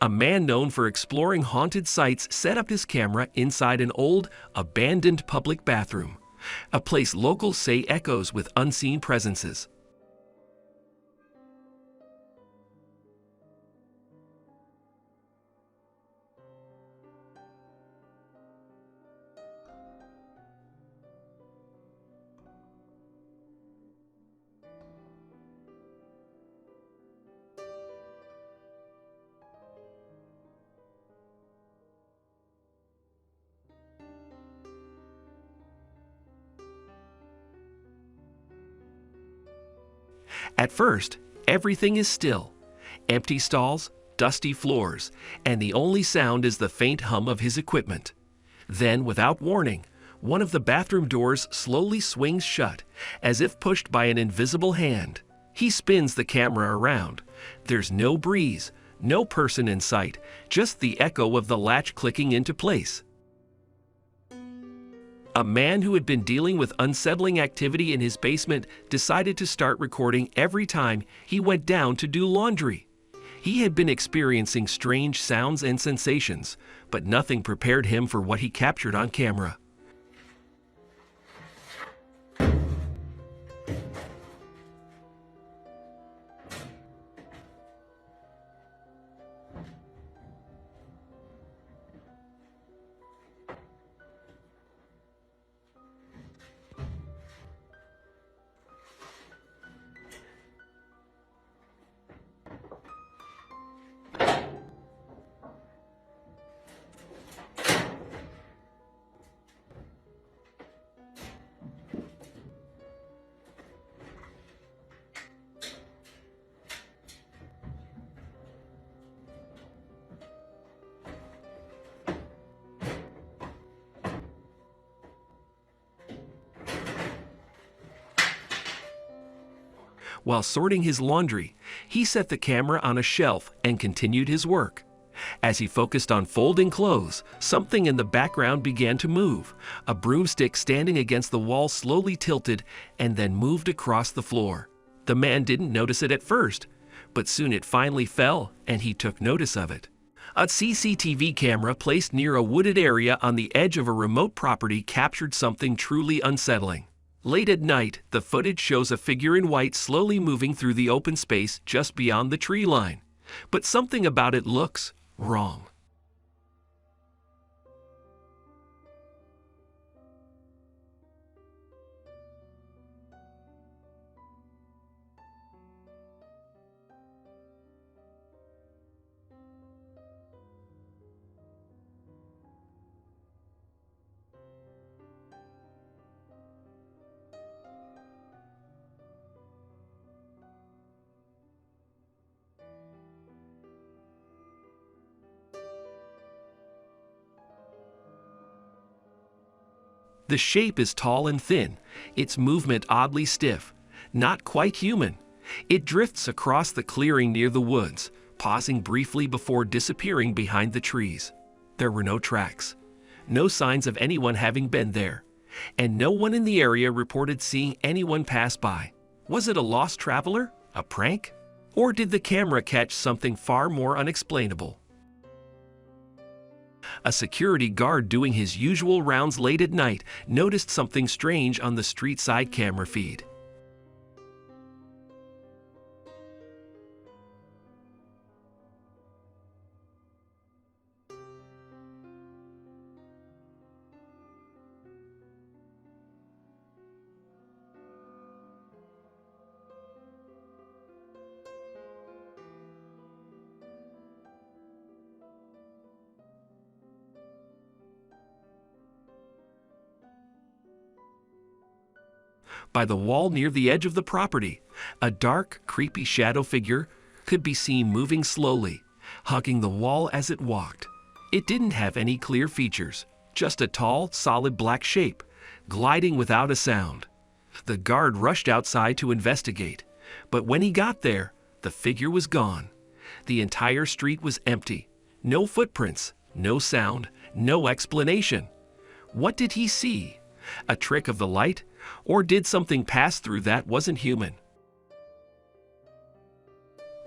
A man known for exploring haunted sites set up his camera inside an old, abandoned public bathroom, a place locals say echoes with unseen presences. At first, everything is still. Empty stalls, dusty floors, and the only sound is the faint hum of his equipment. Then, without warning, one of the bathroom doors slowly swings shut, as if pushed by an invisible hand. He spins the camera around. There's no breeze, no person in sight, just the echo of the latch clicking into place. A man who had been dealing with unsettling activity in his basement decided to start recording every time he went down to do laundry. He had been experiencing strange sounds and sensations, but nothing prepared him for what he captured on camera. While sorting his laundry, he set the camera on a shelf and continued his work. As he focused on folding clothes, something in the background began to move. A broomstick standing against the wall slowly tilted and then moved across the floor. The man didn't notice it at first, but soon it finally fell and he took notice of it. A CCTV camera placed near a wooded area on the edge of a remote property captured something truly unsettling. Late at night, the footage shows a figure in white slowly moving through the open space just beyond the tree line. But something about it looks wrong. The shape is tall and thin, its movement oddly stiff, not quite human. It drifts across the clearing near the woods, pausing briefly before disappearing behind the trees. There were no tracks, no signs of anyone having been there, and no one in the area reported seeing anyone pass by. Was it a lost traveler, a prank, or did the camera catch something far more unexplainable? A security guard doing his usual rounds late at night noticed something strange on the street side camera feed. By the wall near the edge of the property, a dark, creepy shadow figure could be seen moving slowly, hugging the wall as it walked. It didn't have any clear features, just a tall, solid black shape, gliding without a sound. The guard rushed outside to investigate, but when he got there, the figure was gone. The entire street was empty. No footprints, no sound, no explanation. What did he see? A trick of the light? Or did something pass through that wasn't human?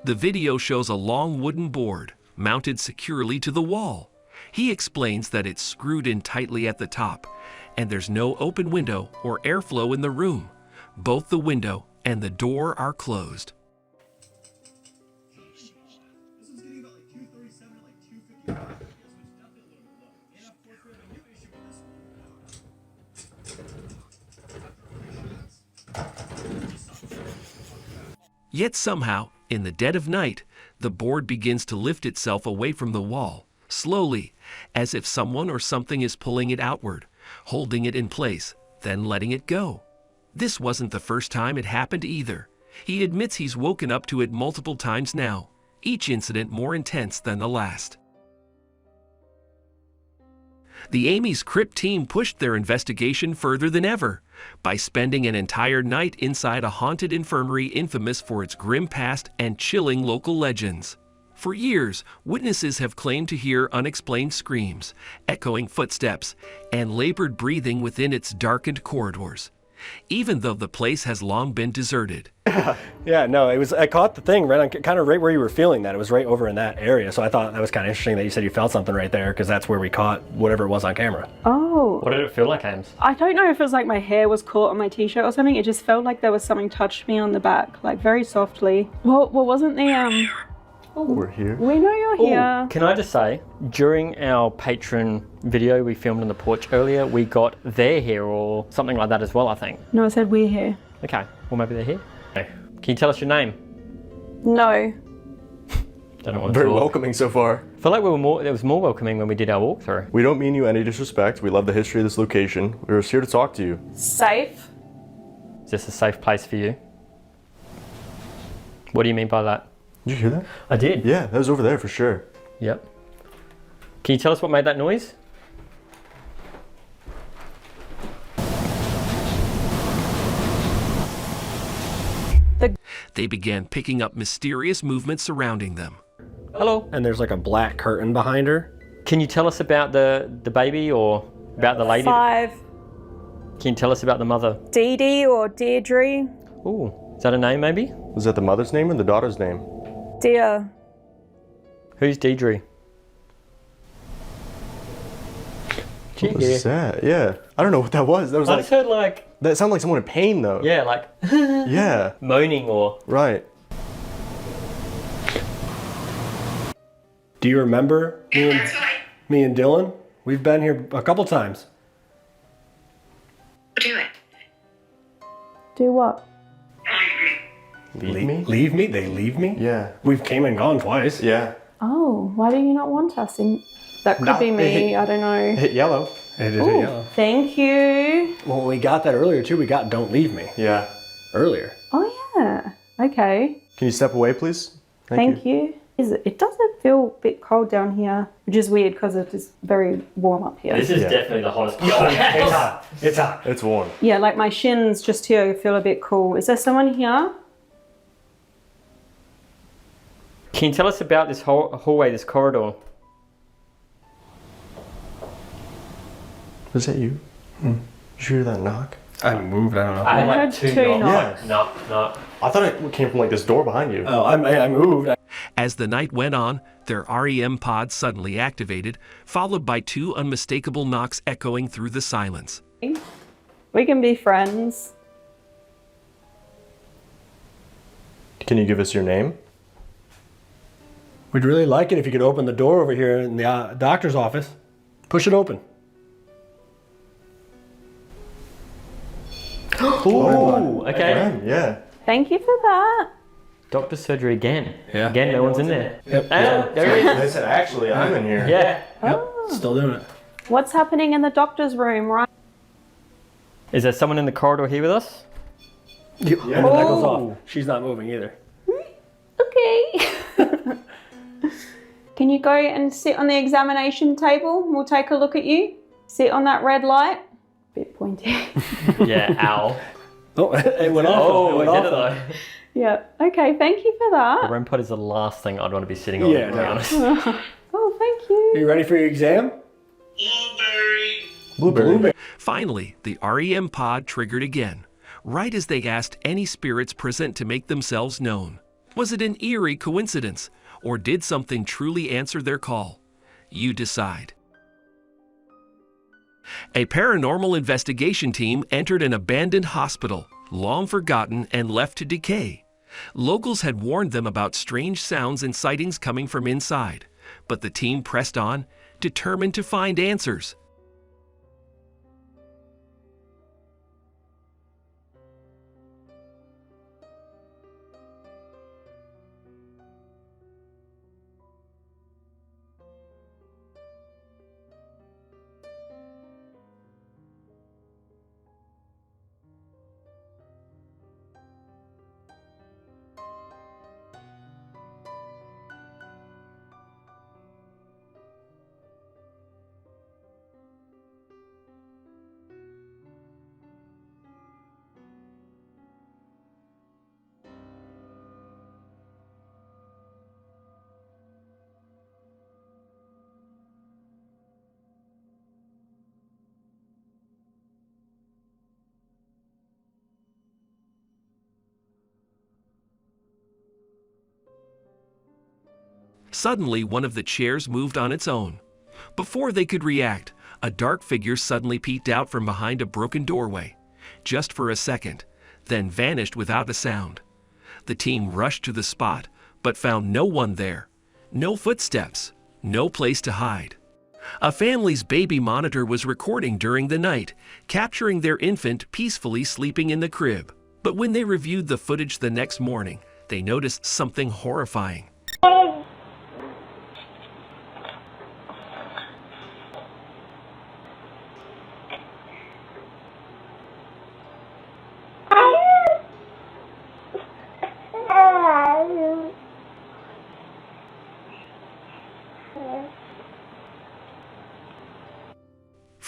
The video shows a long wooden board, mounted securely to the wall. He explains that it's screwed in tightly at the top, and there's no open window or airflow in the room. Both the window and the door are closed. Yet somehow, in the dead of night, the board begins to lift itself away from the wall, slowly, as if someone or something is pulling it outward, holding it in place, then letting it go. This wasn't the first time it happened either. He admits he's woken up to it multiple times now, each incident more intense than the last. The Amy's Crypt team pushed their investigation further than ever by spending an entire night inside a haunted infirmary infamous for its grim past and chilling local legends. For years, witnesses have claimed to hear unexplained screams, echoing footsteps, and labored breathing within its darkened corridors, even though the place has long been deserted. Yeah, no, it was, I caught the thing right on, kind of right where you were feeling that. It was right over in that area. So I thought that was kind of interesting that you said you felt something right there, because that's where we caught whatever it was on camera. Oh. What did it feel like, Ames? I don't know if it was like my hair was caught on my t-shirt or something. It just felt like there was something touched me on the back, like very softly. Well, wasn't the We're here. We know you're here. Can I just say, during our patron video we filmed on the porch earlier, we got their hair or something like that as well, I think. No, I said we're here. Okay, well maybe they're here. Okay. Can you tell us your name? No. Don't want to Very talk. welcoming so far. I feel like it was more welcoming when we did our walkthrough. We don't mean you any disrespect. We love the history of this location. We're just here to talk to you. Safe. Is this a safe place for you? What do you mean by that? Did you hear that? I did. Yeah, that was over there for sure. Yep. Can you tell us what made that noise? They began picking up mysterious movements surrounding them. Hello. And there's like a black curtain behind her. Can you tell us about the baby or about the lady? 5. Can you tell us about the mother? Dee Dee or Deirdre. Ooh, is that a name maybe? Was that the mother's name or the daughter's name? Dear. Who's Deirdre? What was that? Yeah. I don't know what that was. That was I like, just heard like, that sounded like someone in pain though. yeah, like Yeah. moaning or... Right. Do you remember me and Dylan? We've been here a couple times. Do it. Do what? Leave me? Leave me? They leave me? Yeah. We've came and gone twice. Yeah. Oh, why do you not want us? That could be me, I don't know. Hit yellow. It is Ooh, a yellow. thank you. Well, we got that earlier too. We got Don't Leave Me Yeah. earlier. Oh yeah, okay. Can you step away, please? Thank you. It doesn't feel a bit cold down here, which is weird because it is very warm up here. This is Yeah. definitely the hottest place. It's hot. It's hot. It's warm. Yeah, like my shins just here feel a bit cool. Is there someone here? Can you tell us about this hallway, this corridor? Was that you? Did you hear that knock? I moved. I don't know. I had heard like two two knocks. No. I thought it came from like this door behind you. Oh, I moved. As the night went on, their REM pod suddenly activated, followed by 2 unmistakable knocks echoing through the silence. We can be friends. Can you give us your name? We'd really like it if you could open the door over here in the doctor's office. Push it open. Ooh, okay. Friend, yeah. Thank you for that. Doctor surgery again. Yeah. Again, no one's in there. Yep. Oh, there he is. They said, actually, I'm in here. Yeah. Oh. Still doing it. What's happening in the doctor's room, right? Is there someone in the corridor here with us? Yeah. And then that goes off. She's not moving either. Okay. Can you go and sit on the examination table? We'll take a look at you. Sit on that red light. Bit pointy. Yeah, ow. Oh, it went off. Oh, It we went did it off. though. Yeah. Okay. Thank you for The that. REM pod is the last thing I'd want to be sitting on, Yeah, to be no. honest. Oh, thank you. Are you ready for your exam? Blueberry. Finally, the REM pod triggered again, right as they asked any spirits present to make themselves known. Was it an eerie coincidence, Or did something truly answer their call? You decide. A paranormal investigation team entered an abandoned hospital, long forgotten and left to decay. Locals had warned them about strange sounds and sightings coming from inside, but the team pressed on, determined to find answers. Suddenly, one of the chairs moved on its own. Before they could react, a dark figure suddenly peeked out from behind a broken doorway, just for a second, then vanished without a sound. The team rushed to the spot, but found no one there. No footsteps, no place to hide. A family's baby monitor was recording during the night, capturing their infant peacefully sleeping in the crib. But when they reviewed the footage the next morning, they noticed something horrifying.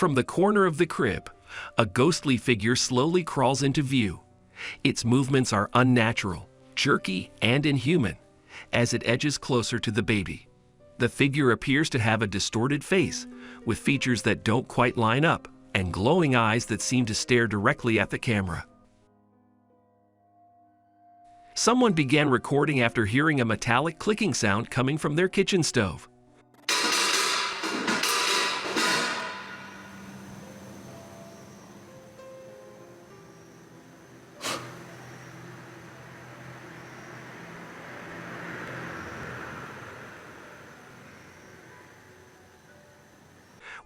From the corner of the crib, a ghostly figure slowly crawls into view. Its movements are unnatural, jerky, and inhuman as it edges closer to the baby. The figure appears to have a distorted face with features that don't quite line up and glowing eyes that seem to stare directly at the camera. Someone began recording after hearing a metallic clicking sound coming from their kitchen stove.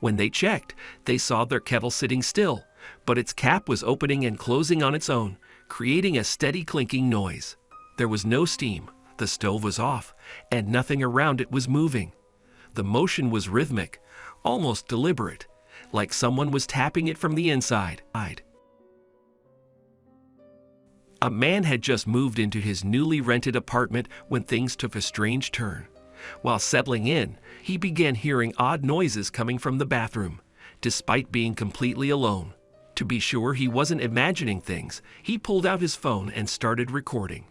When they checked, they saw their kettle sitting still, but its cap was opening and closing on its own, creating a steady clinking noise. There was no steam, the stove was off, and nothing around it was moving. The motion was rhythmic, almost deliberate, like someone was tapping it from the inside. A man had just moved into his newly rented apartment when things took a strange turn. While settling in, he began hearing odd noises coming from the bathroom, despite being completely alone. To be sure he wasn't imagining things, he pulled out his phone and started recording.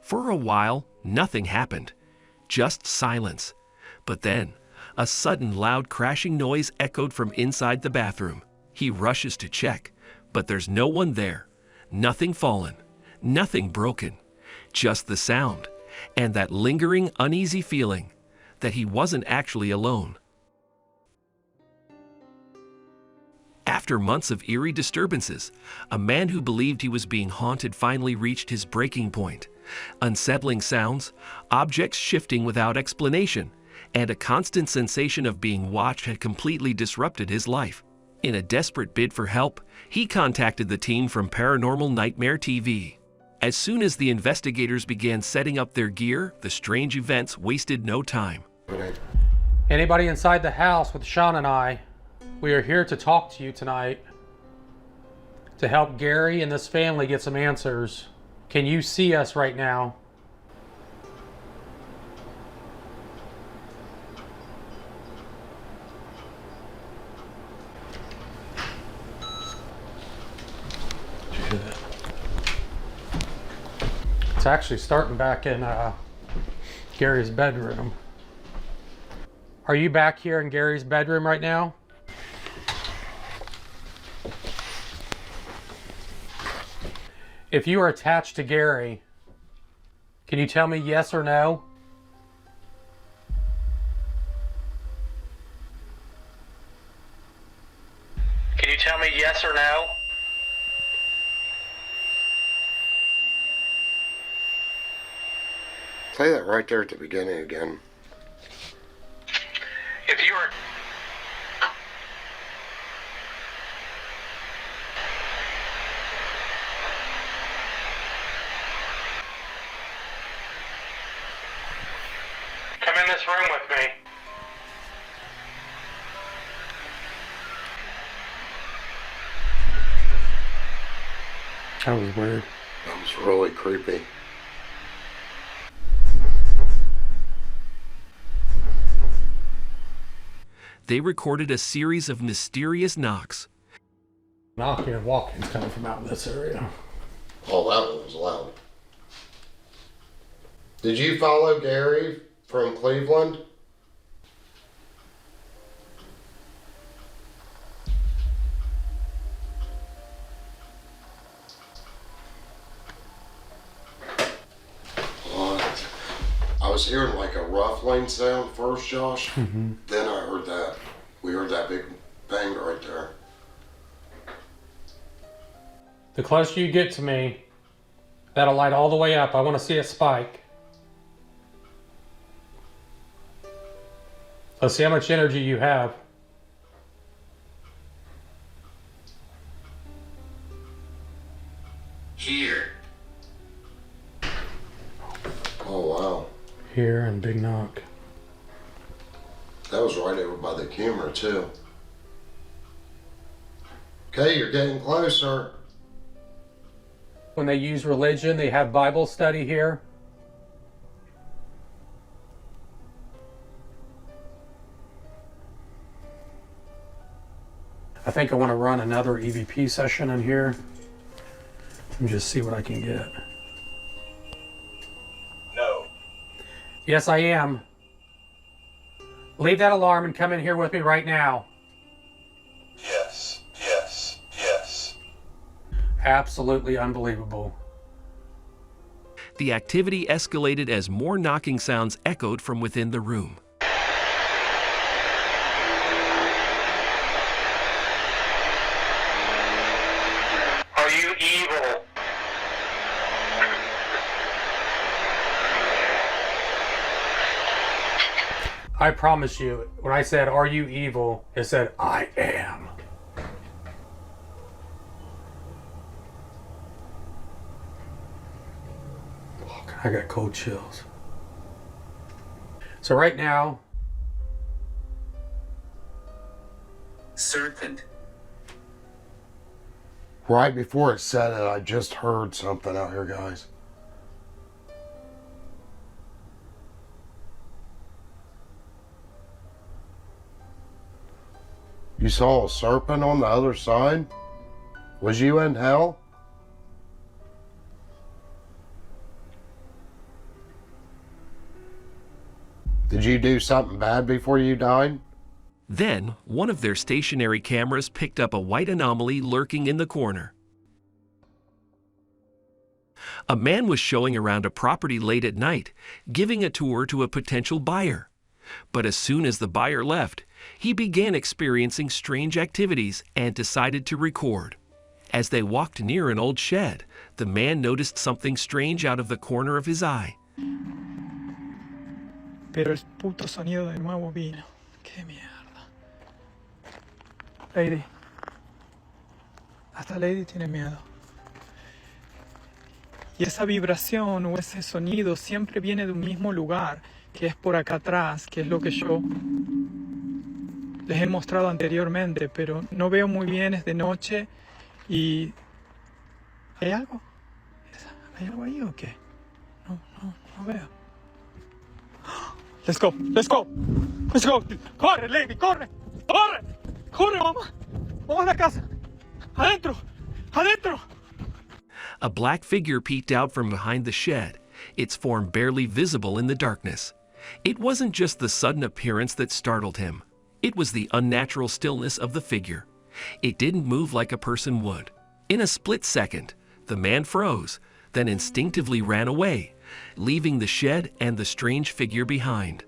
For a while, nothing happened, just silence. But then, a sudden loud crashing noise echoed from inside the bathroom. He rushes to check, but there's no one there. Nothing fallen, nothing broken, just the sound, and that lingering, uneasy feeling that he wasn't actually alone. After months of eerie disturbances, a man who believed he was being haunted finally reached his breaking point. Unsettling sounds, objects shifting without explanation, and a constant sensation of being watched had completely disrupted his life. In a desperate bid for help, he contacted the team from Paranormal Nightmare TV. As soon as the investigators began setting up their gear, the strange events wasted no time. Anybody inside the house with Sean and I, we are here to talk to you tonight to help Gary and this family get some answers. Can you see us right now? Did you hear that? It's actually starting back in Gary's bedroom. Are you back here in Gary's bedroom right now? If you are attached to Gary, can you tell me yes or no? Can you tell me yes or no? Play that right there at the beginning again. If you are... Come in this room with me. That was weird. That was really creepy. They recorded a series of mysterious knocks. Knocking and walking is coming from out in this area. Oh, that one was loud. Did you follow Gary from Cleveland? What? I was hearing like a ruffling sound first, Josh. Mm-hmm. Then I heard that. We heard that big bang right there. The closer you get to me, that'll light all the way up. I want to see it spike. Let's see how much energy you have. Here. Oh, wow. Here and big knock. That was right over by the camera, too. Okay, you're getting closer. When they use religion, they have Bible study here. I think I want to run another EVP session in here and just see what I can get. No. Yes, I am. Leave that alarm and come in here with me right now. Yes, yes, yes. Absolutely unbelievable. The activity escalated as more knocking sounds echoed from within the room. Are you evil? I promise you, when I said, "Are you evil?" it said, "I am." I got cold chills. So right now, Serpent. Right before it said it, I just heard something out here, guys. You saw a serpent on the other side? Was you in hell? Did you do something bad before you died? Then, one of their stationary cameras picked up a white anomaly lurking in the corner. A man was showing around a property late at night, giving a tour to a potential buyer. But as soon as the buyer left, he began experiencing strange activities and decided to record. As they walked near an old shed, the man noticed something strange out of the corner of his eye. Pero el puto sonido de nuevo vino. Qué mierda. Lady. Hasta Lady tiene miedo. Y esa vibración o ese sonido siempre viene de un mismo lugar, que es por acá atrás, que es lo que yo les he mostrado anteriormente, pero no veo muy bien, es de noche y... ¿Hay algo? ¿Hay algo ahí o qué? No veo. Let's go, let's go, let's go. Corre, Lady, corre, corre, corre, mamá. Vamos a la casa. Adentro, adentro. A black figure peeked out from behind the shed, its form barely visible in the darkness. It wasn't just the sudden appearance that startled him. It was the unnatural stillness of the figure. It didn't move like a person would. In a split second, the man froze, then instinctively ran away, leaving the shed and the strange figure behind.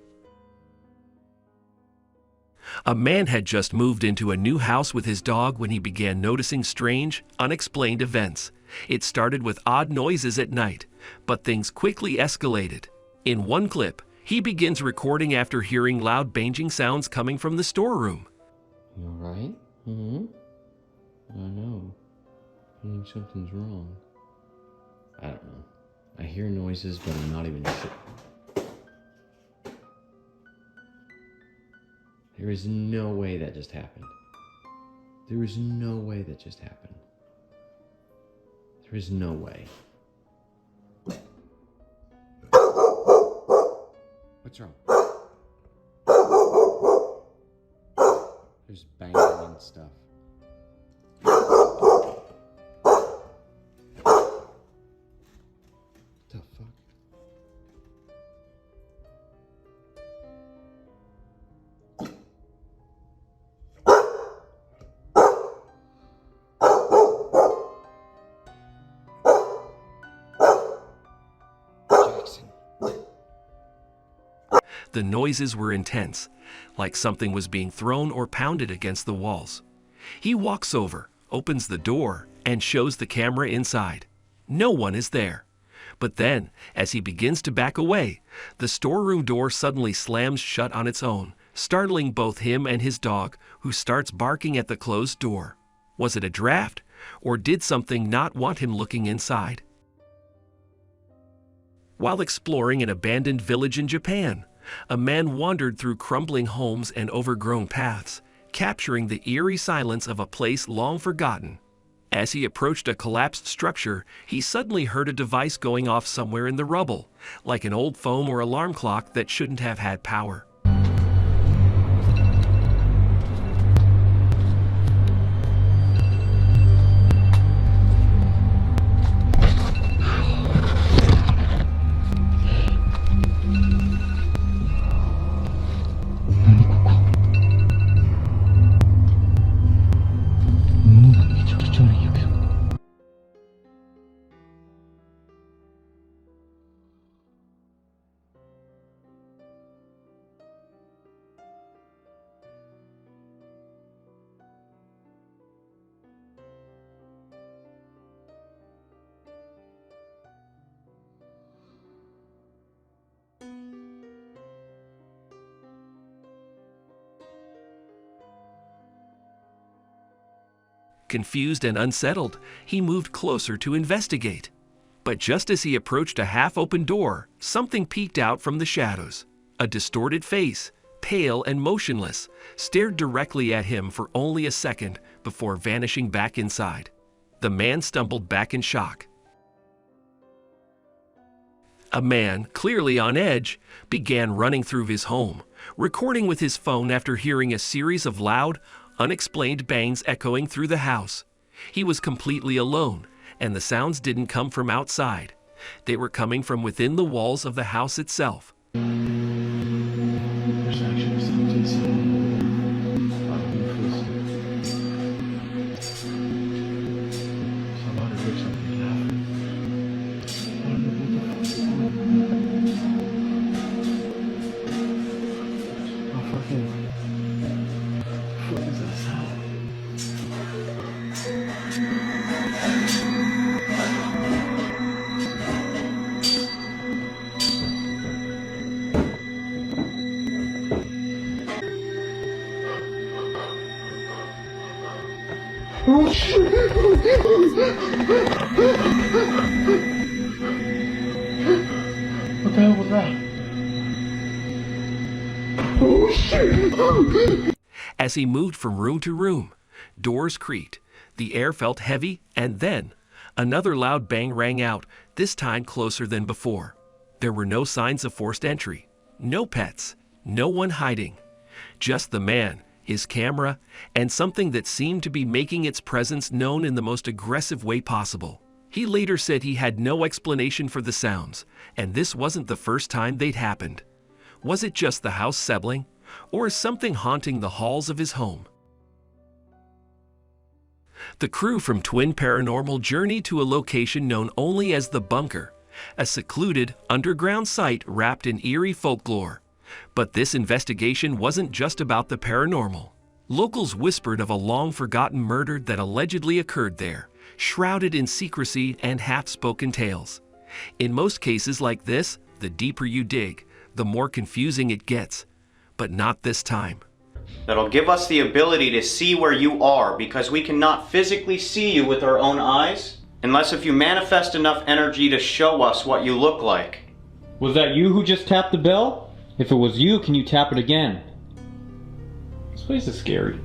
A man had just moved into a new house with his dog when he began noticing strange, unexplained events. It started with odd noises at night, but things quickly escalated. In one clip, he begins recording after hearing loud banging sounds coming from the storeroom. You alright? Mm-hmm. I know. I think something's wrong. I don't know. I hear noises, but I'm not even sure. There is no way that just happened. There is no way that just happened. There is no way. What's wrong? There's banging and stuff. What the fuck? The noises were intense, like something was being thrown or pounded against the walls. He walks over, opens the door, and shows the camera inside. No one is there. But then, as he begins to back away, the storeroom door suddenly slams shut on its own, startling both him and his dog, who starts barking at the closed door. Was it a draft, or did something not want him looking inside? While exploring an abandoned village in Japan, a man wandered through crumbling homes and overgrown paths, capturing the eerie silence of a place long forgotten. As he approached a collapsed structure, he suddenly heard a device going off somewhere in the rubble, like an old phone or alarm clock that shouldn't have had power. Confused and unsettled, he moved closer to investigate. But just as he approached a half-open door, something peeked out from the shadows. A distorted face, pale and motionless, stared directly at him for only a second before vanishing back inside. The man stumbled back in shock. A man, clearly on edge, began running through his home, recording with his phone after hearing a series of loud, unexplained bangs echoing through the house. He was completely alone, and the sounds didn't come from outside. They were coming from within the walls of the house itself. There's actually something somebody heard something happen. Oh, fucking... What is that sound? Oh shit! As he moved from room to room, doors creaked, the air felt heavy, and then another loud bang rang out, this time closer than before. There were no signs of forced entry, no pets, no one hiding, just the man, his camera, and something that seemed to be making its presence known in the most aggressive way possible. He later said he had no explanation for the sounds, and this wasn't the first time they'd happened. Was it just the house settling, or something haunting the halls of his home? The crew from Twin Paranormal journeyed to a location known only as the Bunker, a secluded, underground site wrapped in eerie folklore. But this investigation wasn't just about the paranormal. Locals whispered of a long-forgotten murder that allegedly occurred there, shrouded in secrecy and half-spoken tales. In most cases like this, the deeper you dig, the more confusing it gets. But not this time. That'll give us the ability to see where you are, because we cannot physically see you with our own eyes, unless if you manifest enough energy to show us what you look like. Was that you who just tapped the bell? If it was you, can you tap it again? This place is scary.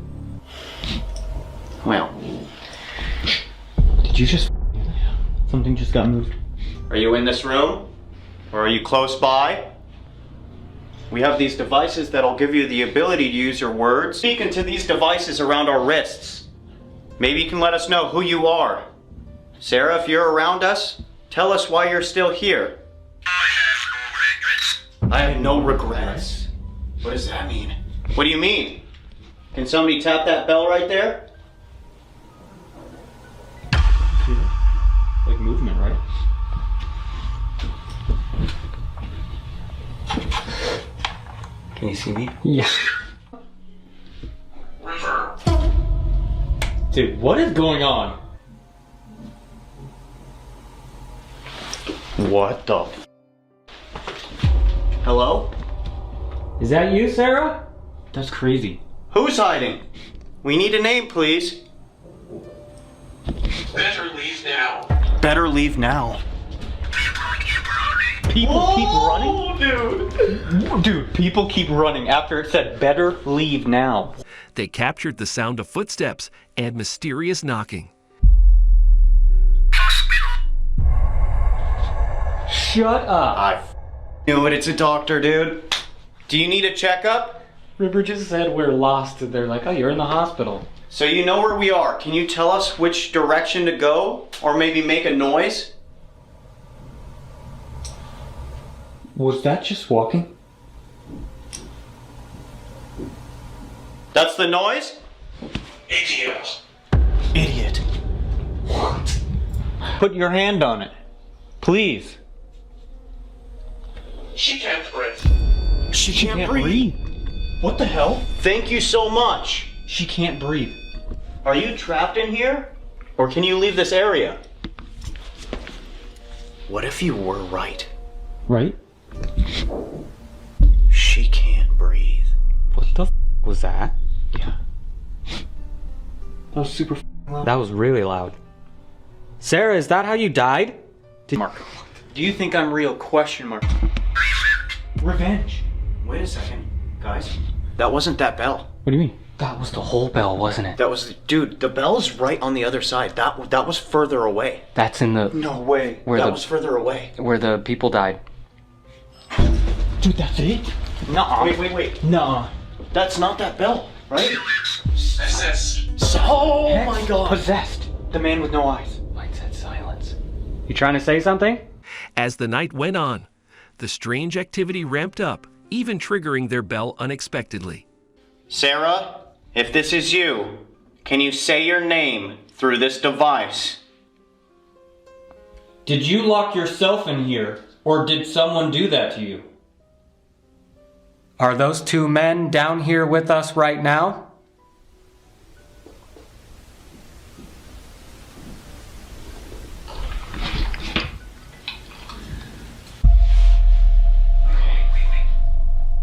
Well. Did you just... Something just got moved. Are you in this room? Or are you close by? We have these devices that'll give you the ability to use your words. Speak into these devices around our wrists. Maybe you can let us know who you are. Sarah, if you're around us, tell us why you're still here. I have no regrets. What does that mean? What do you mean? Can somebody tap that bell right there? Like movement, right? Can you see me? Yeah. Dude, what is going on? What the? Hello? Is that you, Sarah? That's crazy. Who's hiding? We need a name, please. Better leave now. Better leave now. People keep running? Dude, people keep running after it said better leave now. They captured the sound of footsteps and mysterious knocking. Shut up. I knew it, it's a doctor, dude. Do you need a checkup? River just said we're lost. They're like, oh, you're in the hospital. So you know where we are. Can you tell us which direction to go? Or maybe make a noise? Was that just walking? That's the noise? Idiot. Idiot. What? Put your hand on it. Please. She can't breathe. She can't breathe. What the hell? Thank you so much. She can't breathe. Are you trapped in here? Or can you leave this area? What if you were right? Right? She can't breathe. What the was that? Yeah. That was super loud. That was really loud. Sarah, is that how you died? Mark, do you think I'm real? Question mark. Revenge. Wait a second, guys. That wasn't that bell. What do you mean? That was the whole bell, wasn't it? That was, dude, the bell's right on the other side. That was further away. That's in the... No way. That was further away. Where the people died. Dude, that's it? Nuh-uh. Wait. Nuh-uh. That's not that bell, right? Possessed. Oh my god. Possessed. The man with no eyes. Mike said silence. You trying to say something? As the night went on, the strange activity ramped up, even triggering their bell unexpectedly. Sarah, if this is you, can you say your name through this device? Did you lock yourself in here, or did someone do that to you? Are those two men down here with us right now?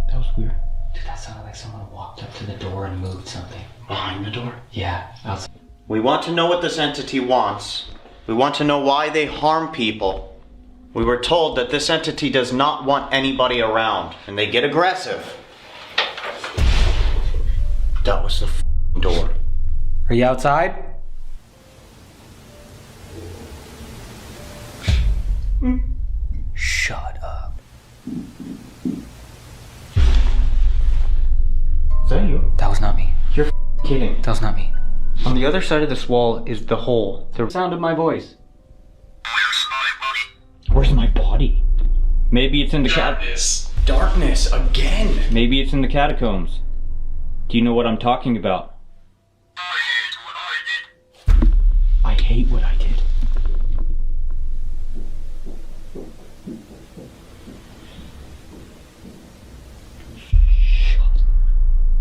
That was weird. Dude, that sounded like someone walked up to the door and moved something. Behind the door? Yeah, outside. We want to know what this entity wants. We want to know why they harm people. We were told that this entity does not want anybody around, and they get aggressive. That was the door. Are you outside? Shut up. Is that you? That was not me. You're kidding. That was not me. On the other side of this wall is the hole. The Sound of my voice. Where's my body? Maybe it's in the Darkness again. Maybe it's in the catacombs. Do you know what I'm talking about? I hate what I did.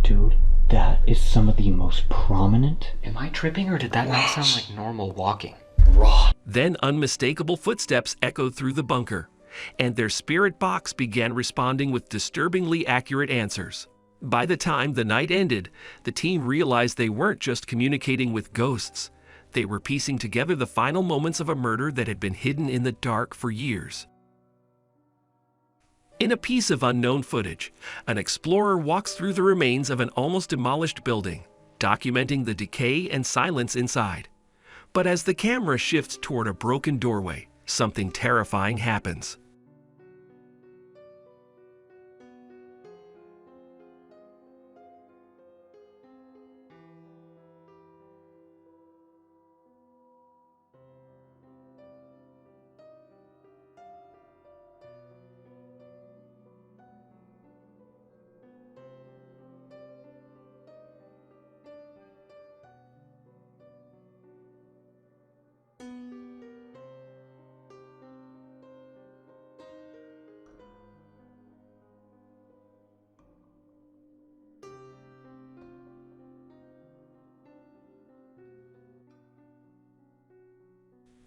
Dude, that is some of the most prominent. Am I tripping or did that not sound like normal walking? Then unmistakable footsteps echoed through the bunker, and their spirit box began responding with disturbingly accurate answers. By the time the night ended, the team realized they weren't just communicating with ghosts. They were piecing together the final moments of a murder that had been hidden in the dark for years. In a piece of unknown footage, an explorer walks through the remains of an almost demolished building, documenting the decay and silence inside. But as the camera shifts toward a broken doorway, something terrifying happens.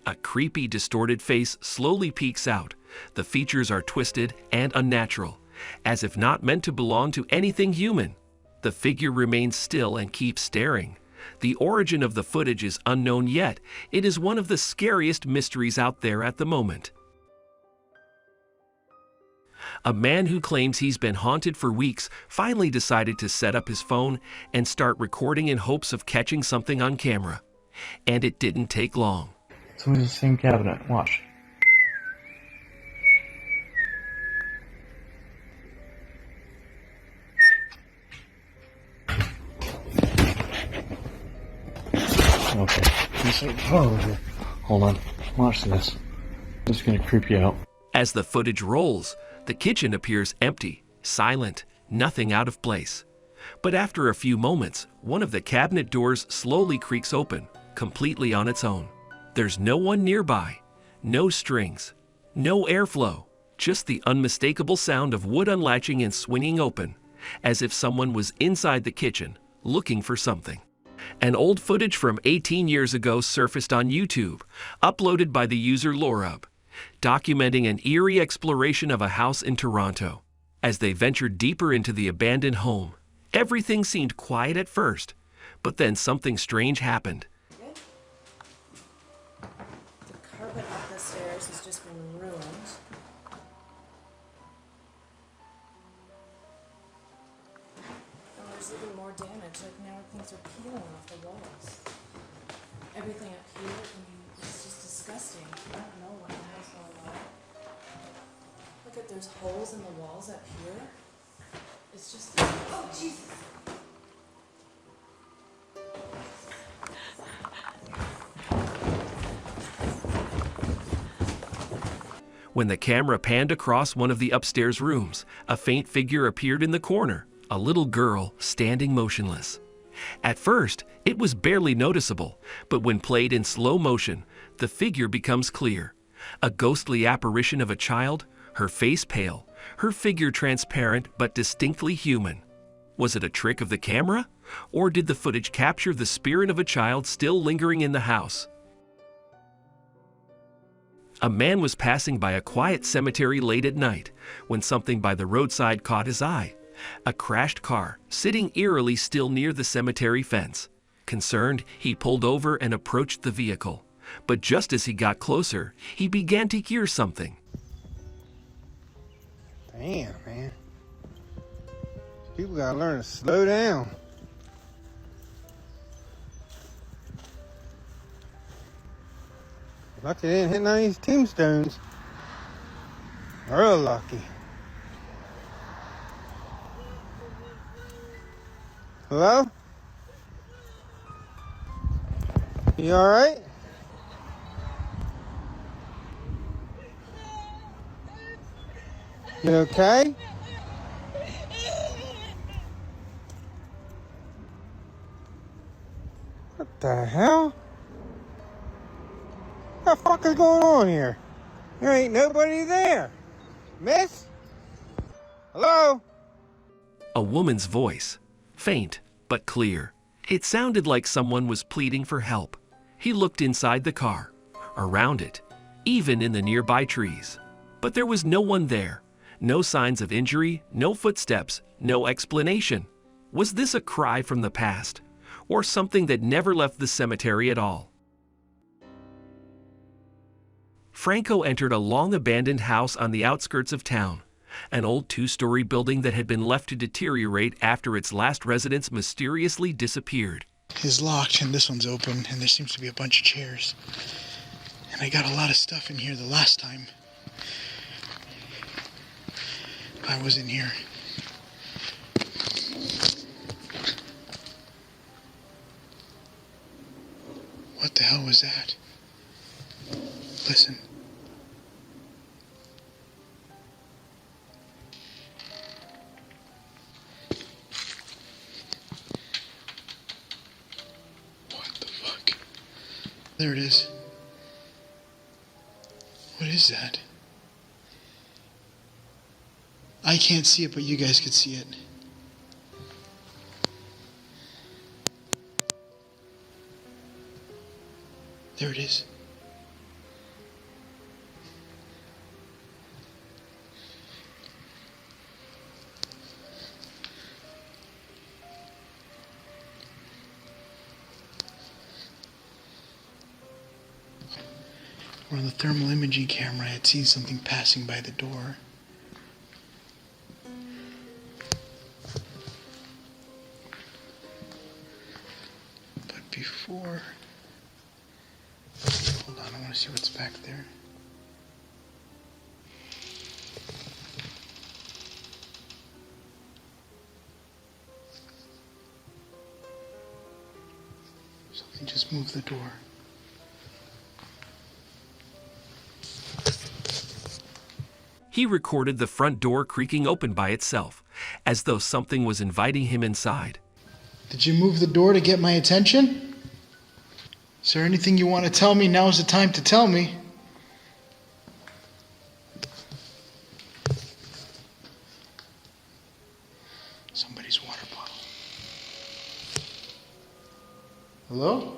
A creepy, distorted face slowly peeks out. The features are twisted and unnatural, as if not meant to belong to anything human. The figure remains still and keeps staring. The origin of the footage is unknown yet. It is one of the scariest mysteries out there at the moment. A man who claims he's been haunted for weeks finally decided to set up his phone and start recording in hopes of catching something on camera. And it didn't take long. It's always the same cabinet. Watch. Okay. Oh, hold on. Watch this. This is gonna creep you out. As the footage rolls, the kitchen appears empty, silent, nothing out of place. But after a few moments, one of the cabinet doors slowly creaks open, completely on its own. There's no one nearby, no strings, no airflow, just the unmistakable sound of wood unlatching and swinging open, as if someone was inside the kitchen, looking for something. An old footage from 18 years ago surfaced on YouTube, uploaded by the user Lorub, documenting an eerie exploration of a house in Toronto. As they ventured deeper into the abandoned home, everything seemed quiet at first, but then something strange happened. The carpet up the stairs has just been ruined. And there's even more damage, like now things are peeling off the walls. Everything up here, I mean, it's just disgusting. I don't know what the hell's going on. Look at, there's holes in the walls up here. It's just, oh Jesus! When the camera panned across one of the upstairs rooms, a faint figure appeared in the corner, a little girl standing motionless. At first, it was barely noticeable, but when played in slow motion, the figure becomes clear. A ghostly apparition of a child, her face pale, her figure transparent but distinctly human. Was it a trick of the camera? Or did the footage capture the spirit of a child still lingering in the house? A man was passing by a quiet cemetery late at night when something by the roadside caught his eye. A crashed car sitting eerily still near the cemetery fence. Concerned, he pulled over and approached the vehicle. But just as he got closer, he began to hear something. Damn, man. People gotta learn to slow down. Lucky they didn't hit none of these tombstones. Real lucky. Hello? You alright? You okay? What the hell? What the fuck is going on here? There ain't nobody there. Miss? Hello? A woman's voice, faint but clear. It sounded like someone was pleading for help. He looked inside the car, around it, even in the nearby trees. But there was no one there. No signs of injury, no footsteps, no explanation. Was this a cry from the past, or something that never left the cemetery at all? Franco entered a long-abandoned house on the outskirts of town, an old two-story building that had been left to deteriorate after its last residents mysteriously disappeared. It's locked and this one's open, and there seems to be a bunch of chairs. And I got a lot of stuff in here the last time I was in here. What the hell was that? Listen. What the fuck? There it is. What is that? I can't see it, but you guys could see it. There it is. On the thermal imaging camera, I had seen something passing by the door. But before... Hold on, I want to see what's back there. Something just moved the door. He recorded the front door creaking open by itself, as though something was inviting him inside. Did you move the door to get my attention? Is there anything you want to tell me? Now's the time to tell me. Somebody's water bottle. Hello?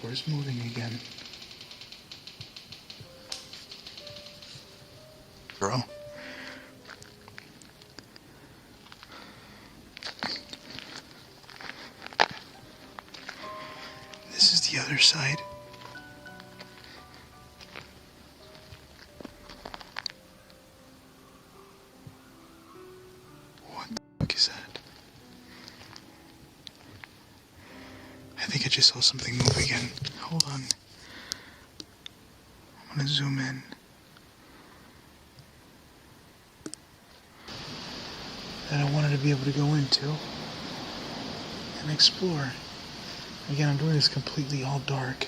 Door's moving again. Girl. This is the other side. What the fuck is that? I think I just saw something move again. Hold on. I'm gonna zoom in. That I wanted to be able to go into and explore. Again, I'm doing this completely all dark.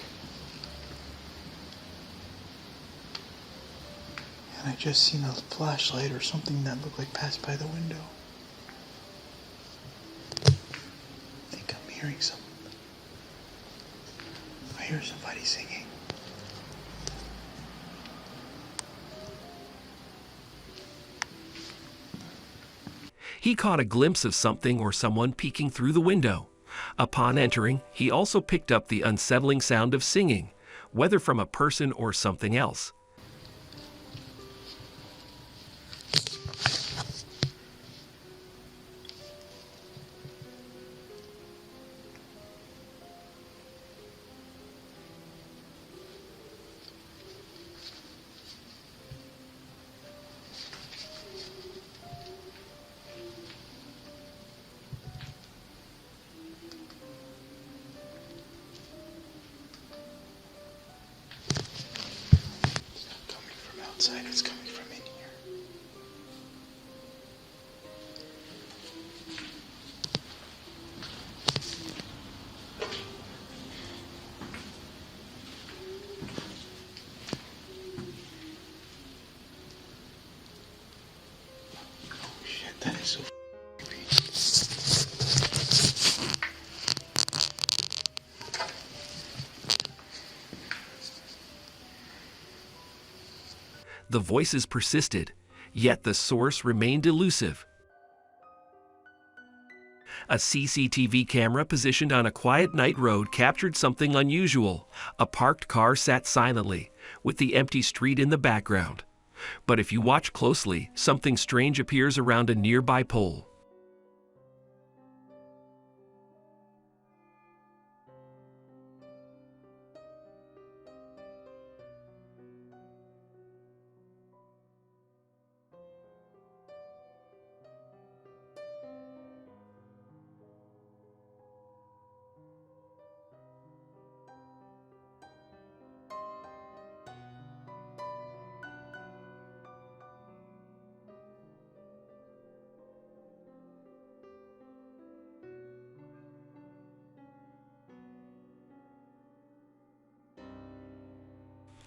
And I just seen a flashlight or something that looked like passed by the window. I think I'm hearing something. I hear somebody singing. He caught a glimpse of something or someone peeking through the window. Upon entering, he also picked up the unsettling sound of singing, whether from a person or something else. outside, it's coming from in here. Oh shit, that is so creepy. The voices persisted, yet the source remained elusive. A CCTV camera positioned on a quiet night road captured something unusual. A parked car sat silently, with the empty street in the background. But if you watch closely, something strange appears around a nearby pole.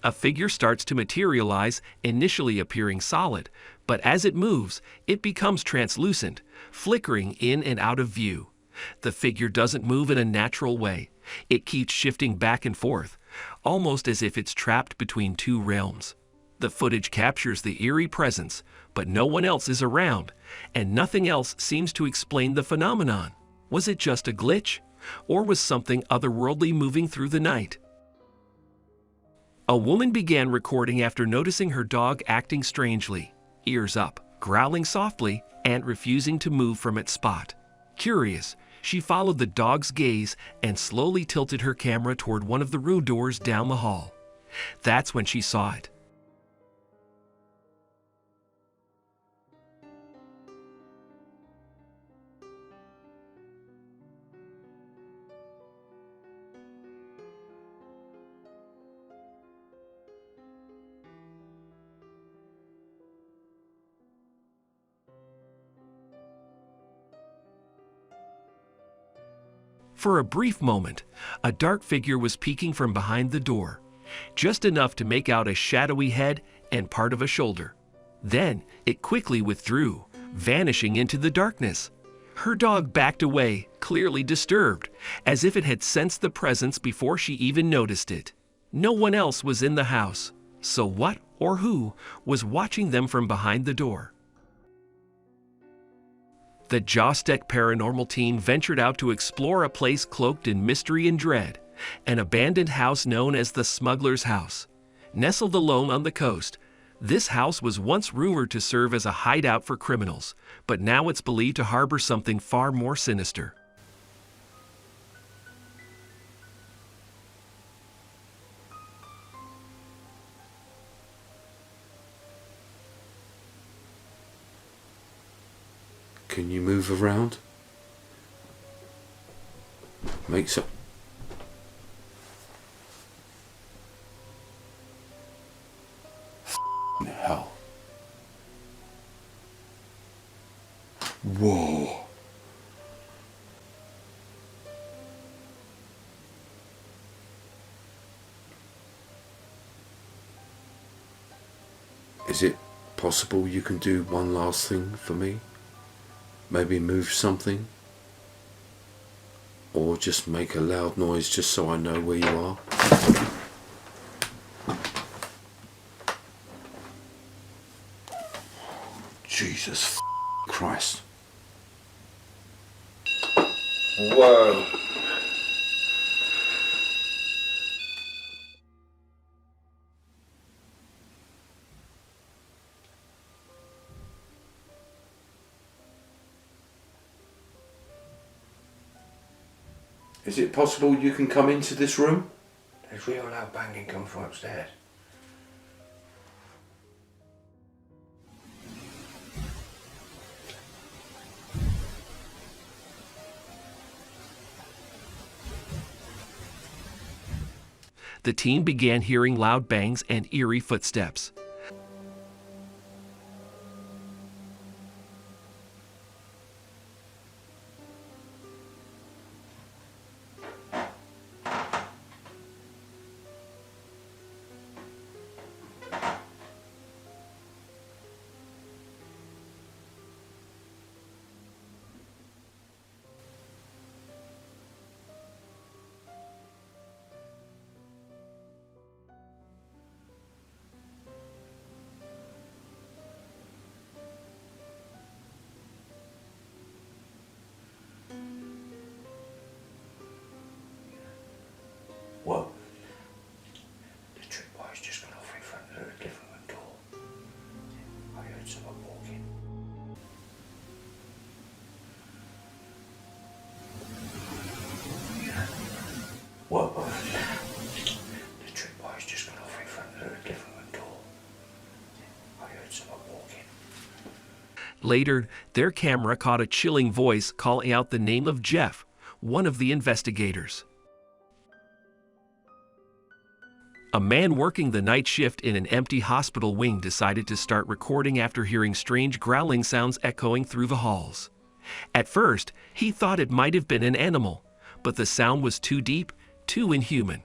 A figure starts to materialize, initially appearing solid, but as it moves, it becomes translucent, flickering in and out of view. The figure doesn't move in a natural way. It keeps shifting back and forth, almost as if it's trapped between two realms. The footage captures the eerie presence, but no one else is around, and nothing else seems to explain the phenomenon. Was it just a glitch, or was something otherworldly moving through the night? A woman began recording after noticing her dog acting strangely, ears up, growling softly, and refusing to move from its spot. Curious, she followed the dog's gaze and slowly tilted her camera toward one of the room doors down the hall. That's when she saw it. For a brief moment, a dark figure was peeking from behind the door, just enough to make out a shadowy head and part of a shoulder. Then it quickly withdrew, vanishing into the darkness. Her dog backed away, clearly disturbed, as if it had sensed the presence before she even noticed it. No one else was in the house, so what or who was watching them from behind the door? The Jostec paranormal team ventured out to explore a place cloaked in mystery and dread, an abandoned house known as the Smuggler's House. Nestled alone on the coast, this house was once rumored to serve as a hideout for criminals, but now it's believed to harbor something far more sinister. Can you move around? Make some... F***ing hell. Whoa. Is it possible you can do one last thing for me? Maybe move something? Or just make a loud noise just so I know where you are? Jesus Christ. Whoa. Is it possible you can come into this room? There's real loud banging coming from upstairs. The team began hearing loud bangs and eerie footsteps. Later, their camera caught a chilling voice calling out the name of Jeff, one of the investigators. A man working the night shift in an empty hospital wing decided to start recording after hearing strange growling sounds echoing through the halls. At first, he thought it might have been an animal, but the sound was too deep, too inhuman.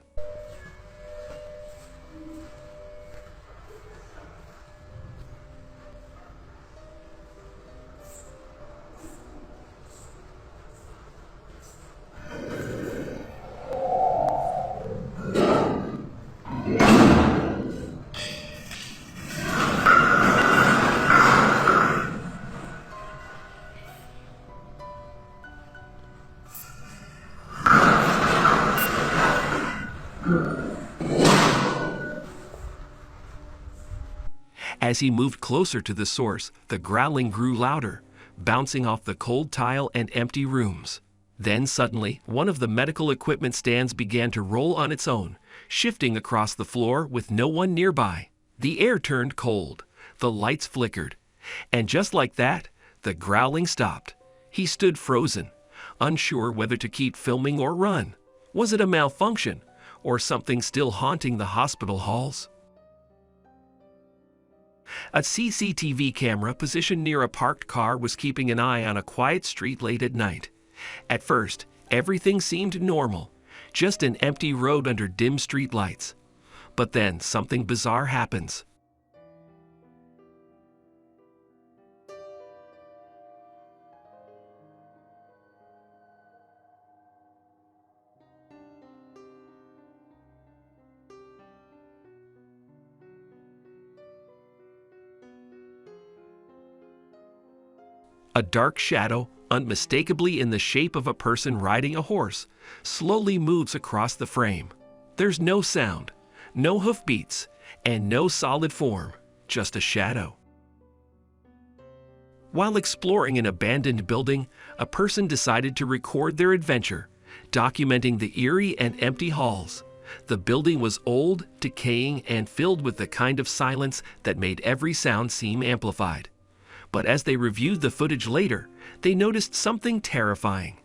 As he moved closer to the source, the growling grew louder, bouncing off the cold tile and empty rooms. Then suddenly, one of the medical equipment stands began to roll on its own, shifting across the floor with no one nearby. The air turned cold, the lights flickered, and just like that, the growling stopped. He stood frozen, unsure whether to keep filming or run. Was it a malfunction, or something still haunting the hospital halls? A CCTV camera positioned near a parked car was keeping an eye on a quiet street late at night. At first, everything seemed normal, just an empty road under dim street lights. But then something bizarre happens. A dark shadow, unmistakably in the shape of a person riding a horse, slowly moves across the frame. There's no sound, no hoofbeats, and no solid form, just a shadow. While exploring an abandoned building, a person decided to record their adventure, documenting the eerie and empty halls. The building was old, decaying, and filled with the kind of silence that made every sound seem amplified. But as they reviewed the footage later, they noticed something terrifying.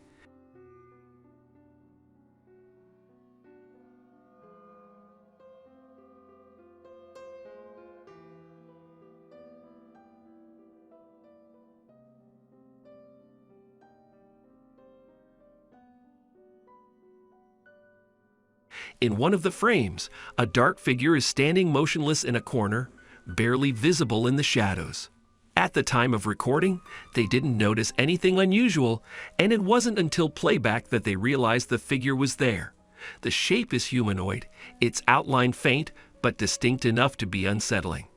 In one of the frames, a dark figure is standing motionless in a corner, barely visible in the shadows. At the time of recording, they didn't notice anything unusual, and it wasn't until playback that they realized the figure was there. The shape is humanoid, its outline faint, but distinct enough to be unsettling.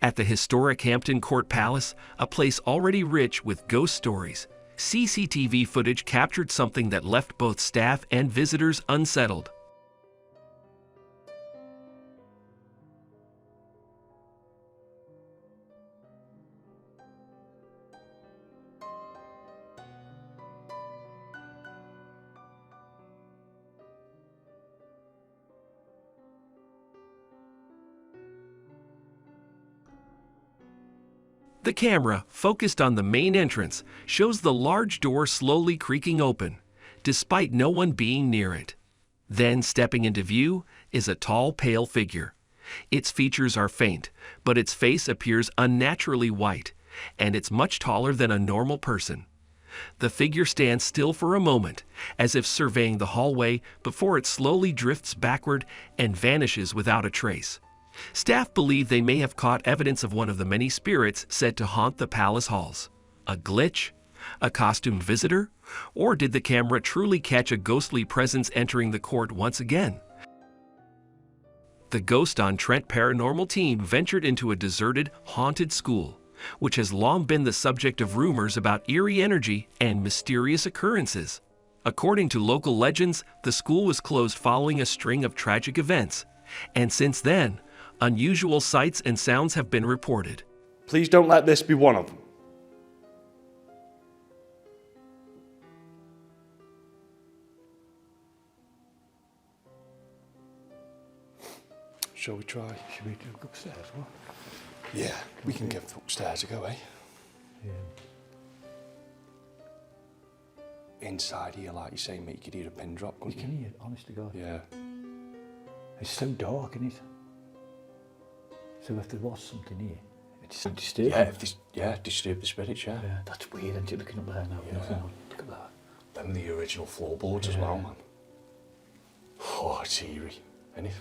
At the historic Hampton Court Palace, a place already rich with ghost stories, CCTV footage captured something that left both staff and visitors unsettled. The camera, focused on the main entrance, shows the large door slowly creaking open, despite no one being near it. Then, stepping into view, is a tall, pale figure. Its features are faint, but its face appears unnaturally white, and it's much taller than a normal person. The figure stands still for a moment, as if surveying the hallway before it slowly drifts backward and vanishes without a trace. Staff believe they may have caught evidence of one of the many spirits said to haunt the palace halls. A glitch? A costumed visitor? Or did the camera truly catch a ghostly presence entering the court once again? The Ghost on Trent paranormal team ventured into a deserted, haunted school, which has long been the subject of rumors about eerie energy and mysterious occurrences. According to local legends, the school was closed following a string of tragic events, and since then, unusual sights and sounds have been reported. Please don't let this be one of them. Shall we try? Should we go upstairs? What? Yeah, we can get upstairs a go, eh? Yeah. Inside here, like you say, mate, you could hear a pin drop, couldn't You can hear it, honest to God. Yeah. It's so dark, isn't it? So if there was something here, it's so disturbing. Disturb the spirits, yeah. That's weird, isn't it? Looking up there now. Yeah. Nothing on. Look at that. Them the original floorboards as well, man. Oh, it's eerie, isn't it?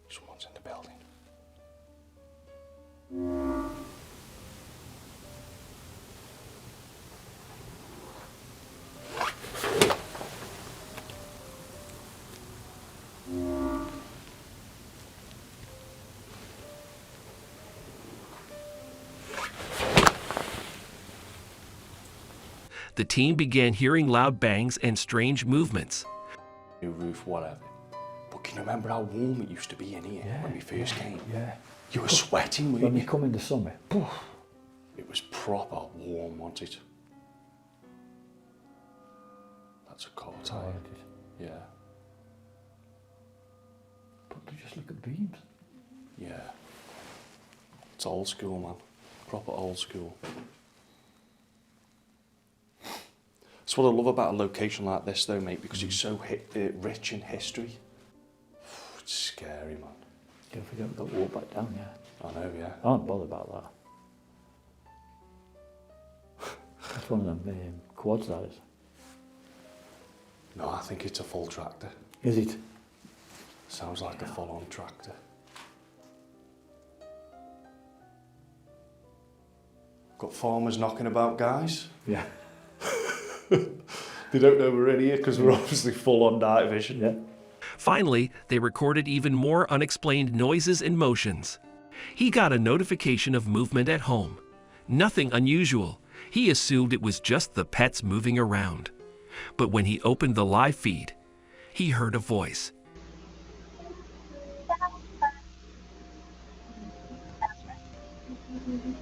Someone's in the building. The team began hearing loud bangs and strange movements. New roof, whatever. But can you remember how warm it used to be in here when we first came? Yeah. You were sweating, weren't When you? we come in the summer, It was proper warm, wasn't it? That's a court, Oh, yeah. but just look at the beams. Yeah. It's old school, man. Proper old school. That's what I love about a location like this, though, mate, because it's so rich in history. It's scary, man. Don't forget we've got to walk back down, yeah. I know, yeah. I aren't bothered about that. That's one of them quads, that is. No, I think it's a full tractor. Is it? Sounds like a full-on tractor. Got farmers knocking about, guys. Yeah. They don't know we're in here because we're obviously full-on night vision. Yeah. Finally, they recorded even more unexplained noises and motions. He got a notification of movement at home. Nothing unusual. He assumed it was just the pets moving around. But when he opened the live feed, he heard a voice.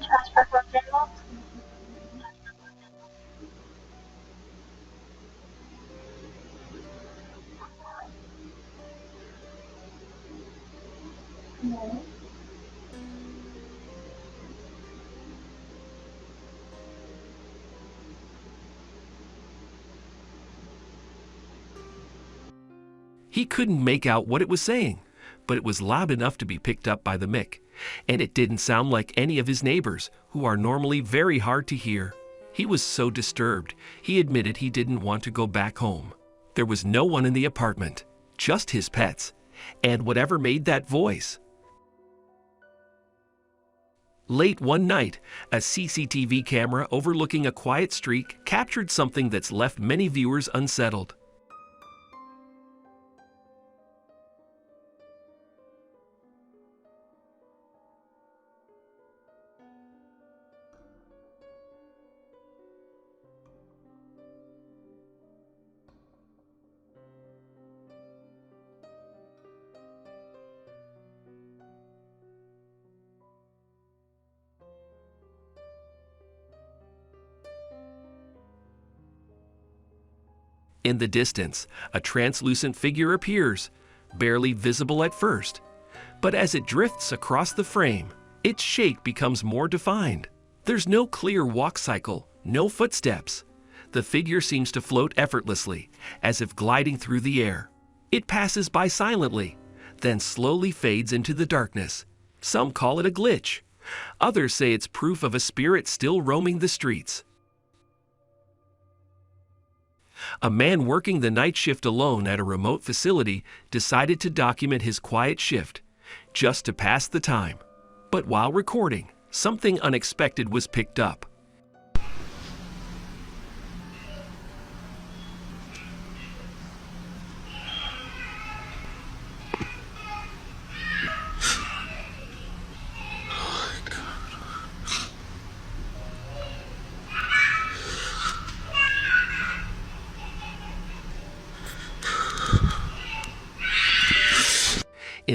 Transfer from general. No. He couldn't make out what it was saying, but it was loud enough to be picked up by the mic, and it didn't sound like any of his neighbors, who are normally very hard to hear. He was so disturbed, he admitted he didn't want to go back home. There was no one in the apartment, just his pets, and whatever made that voice. Late one night, a CCTV camera overlooking a quiet street captured something that's left many viewers unsettled. In the distance, a translucent figure appears, barely visible at first, but as it drifts across the frame, its shape becomes more defined. There's no clear walk cycle, no footsteps. The figure seems to float effortlessly, as if gliding through the air. It passes by silently, then slowly fades into the darkness. Some call it a glitch. Others say it's proof of a spirit still roaming the streets. A man working the night shift alone at a remote facility decided to document his quiet shift, just to pass the time. But while recording, something unexpected was picked up.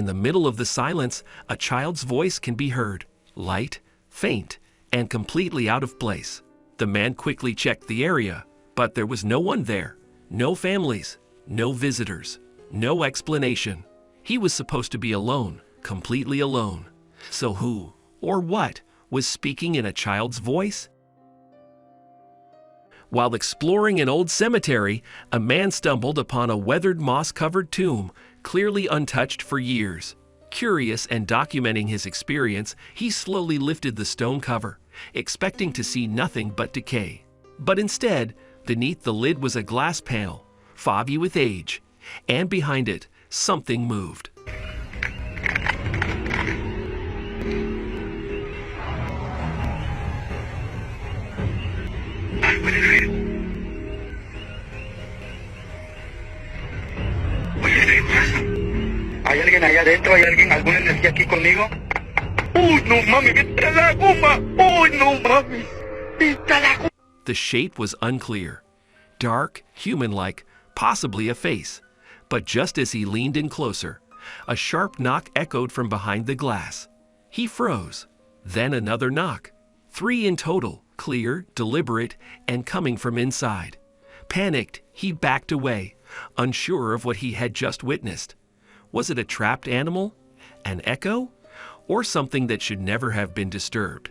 In the middle of the silence, a child's voice can be heard, light, faint, and completely out of place. The man quickly checked the area, but there was no one there. No families, no visitors, no explanation. He was supposed to be alone, completely alone. So who, or what, was speaking in a child's voice? While exploring an old cemetery, a man stumbled upon a weathered moss-covered tomb, clearly untouched for years. Curious and documenting his experience, he slowly lifted the stone cover, expecting to see nothing but decay. But instead, beneath the lid was a glass panel, foggy with age, and behind it, something moved. ¿Hay alguien allá adentro? ¿Hay alguien, alguna energía aquí conmigo? ¡Uy, no mami! ¡Viste la goma! ¡Uy, no mami! ¡Viste la goma! The shape was unclear. Dark, human-like, possibly a face. But just as he leaned in closer, a sharp knock echoed from behind the glass. He froze. Then another knock. 3 in total, clear, deliberate, and coming from inside. Panicked, he backed away, unsure of what he had just witnessed. Was it a trapped animal, an echo, or something that should never have been disturbed?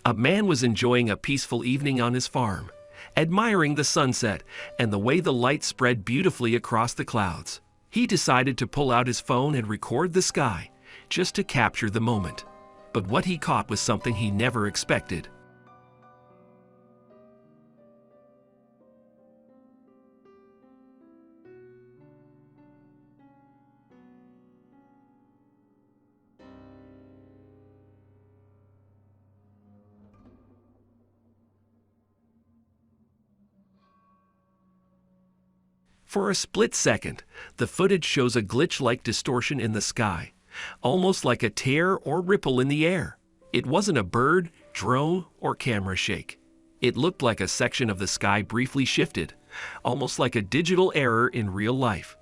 A man was enjoying a peaceful evening on his farm, admiring the sunset and the way the light spread beautifully across the clouds. He decided to pull out his phone and record the sky, just to capture the moment. But what he caught was something he never expected. For a split second, the footage shows a glitch-like distortion in the sky, almost like a tear or ripple in the air. It wasn't a bird, drone, or camera shake. It looked like a section of the sky briefly shifted, almost like a digital error in real life.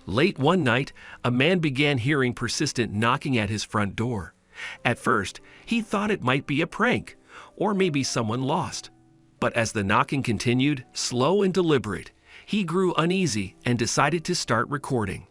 Late one night, a man began hearing persistent knocking at his front door. At first, he thought it might be a prank, or maybe someone lost. But as the knocking continued, slow and deliberate, he grew uneasy and decided to start recording.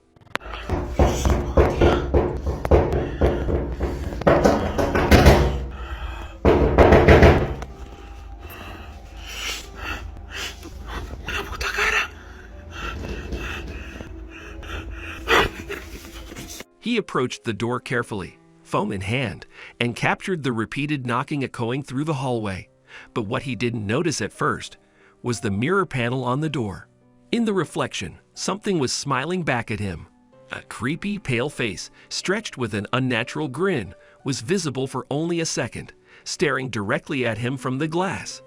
He approached the door carefully, phone in hand, and captured the repeated knocking echoing through the hallway. But what he didn't notice at first was the mirror panel on the door. In the reflection, something was smiling back at him. A creepy, pale face, stretched with an unnatural grin, was visible for only a second, staring directly at him from the glass.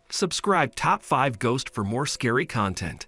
Subscribe Top 5 Ghost for more scary content.